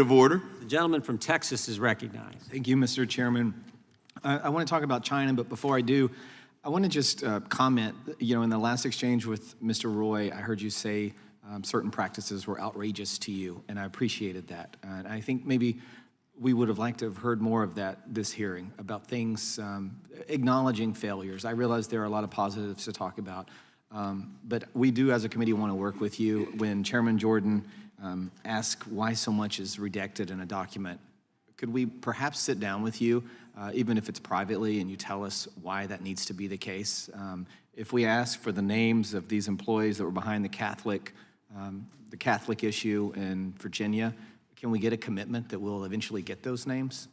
Of order. The gentleman from Texas is recognized. Thank you, Mr. Chairman. I want to talk about China, but before I do, I want to just comment, in the last exchange with Mr. Roy, I heard you say certain practices were outrageous to you, and I appreciated that. And I think maybe we would have liked to have heard more of that this hearing, about things, acknowledging failures. I realize there are a lot of positives to talk about, but we do as a committee want to work with you. When Chairman Jordan asked why so much is redacted in a document, could we perhaps sit down with you, even if it's privately, and you tell us why that needs to be the case? If we ask for the names of these employees that were behind the Catholic issue in Virginia, can we get a commitment that we'll eventually get those names?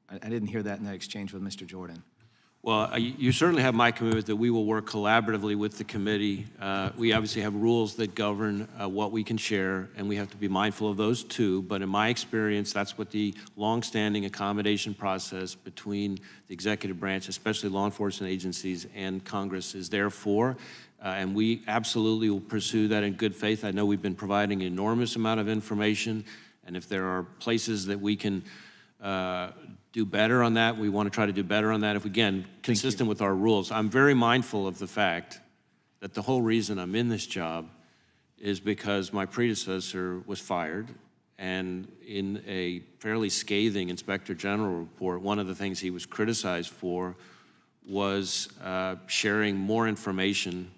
I didn't hear that in that exchange with Mr. Jordan. Well, you certainly have my commitment that we will work collaboratively with the committee. We obviously have rules that govern what we can share, and we have to be mindful of those too. But in my experience, that's what the longstanding accommodation process between the executive branch, especially law enforcement agencies, and Congress is there for. And we absolutely will pursue that in good faith. I know we've been providing an enormous amount of information, and if there are places that we can do better on that, we want to try to do better on that, if again, consistent with our rules. I'm very mindful of the fact that the whole reason I'm in this job is because my predecessor was fired, and in a fairly scathing Inspector General report, one of the things he was criticized for was sharing more information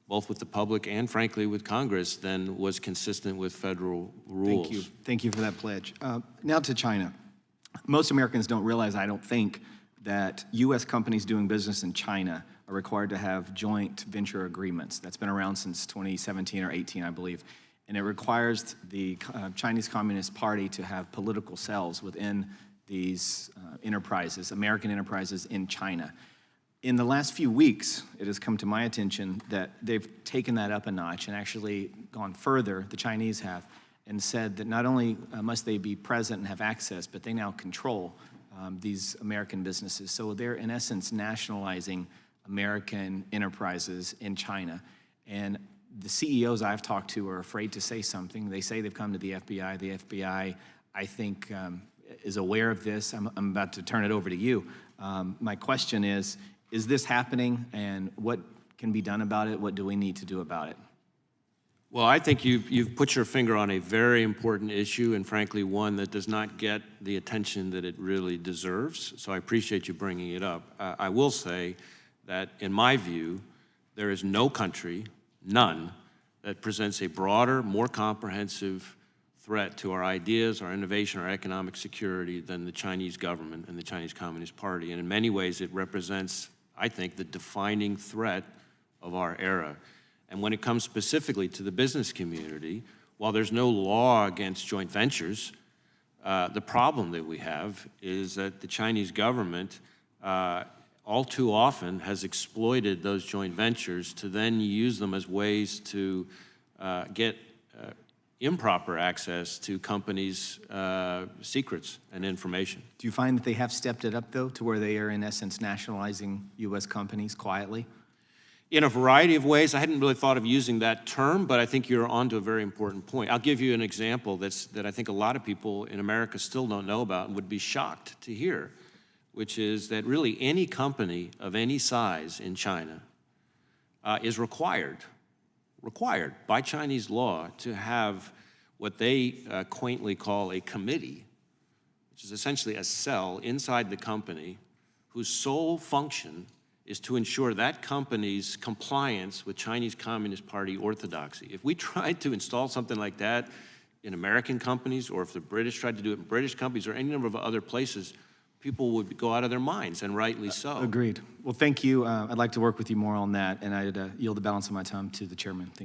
both with the public and, frankly, with Congress than was consistent with federal rules. Thank you. Thank you for that pledge. Now to China. Most Americans don't realize, I don't think, that U.S. companies doing business in China are required to have joint venture agreements. That's been around since 2017 or 18, I believe. And it requires the Chinese Communist Party to have political cells within these enterprises, American enterprises in China. In the last few weeks, it has come to my attention that they've taken that up a notch and actually gone further, the Chinese have, and said that not only must they be present and have access, but they now control these American businesses. So they're, in essence, nationalizing American enterprises in China. And the CEOs I've talked to are afraid to say something. They say they've come to the FBI. The FBI, I think, is aware of this. I'm about to turn it over to you. My question is this happening, and what can be done about it? What do we need to do about it? Well, I think you've put your finger on a very important issue, and frankly, one that does not get the attention that it really deserves. So I appreciate you bringing it up. I will say that, in my view, there is no country, none, that presents a broader, more comprehensive threat to our ideas, our innovation, our economic security than the Chinese government and the Chinese Communist Party. And in many ways, it represents, I think, the defining threat of our era. And when it comes specifically to the business community, while there's no law against joint ventures, the problem that we have is that the Chinese government all too often has exploited those joint ventures to then use them as ways to get improper access to companies' secrets and information. Do you find that they have stepped it up, though, to where they are, in essence, nationalizing U.S. companies quietly? In a variety of ways. I hadn't really thought of using that term, but I think you're onto a very important point. I'll give you an example that I think a lot of people in America still don't know about and would be shocked to hear, which is that really any company of any size in China is required by Chinese law to have what they quaintly call a committee, which is essentially a cell inside the company whose sole function is to ensure that company's compliance with Chinese Communist Party orthodoxy. If we tried to install something like that in American companies, or if the British tried to do it in British companies or any number of other places, people would go out of their minds, and rightly so. Agreed. Well, thank you. I'd like to work with you more on that, and I'd yield the balance of my time to the chairman. Thank you.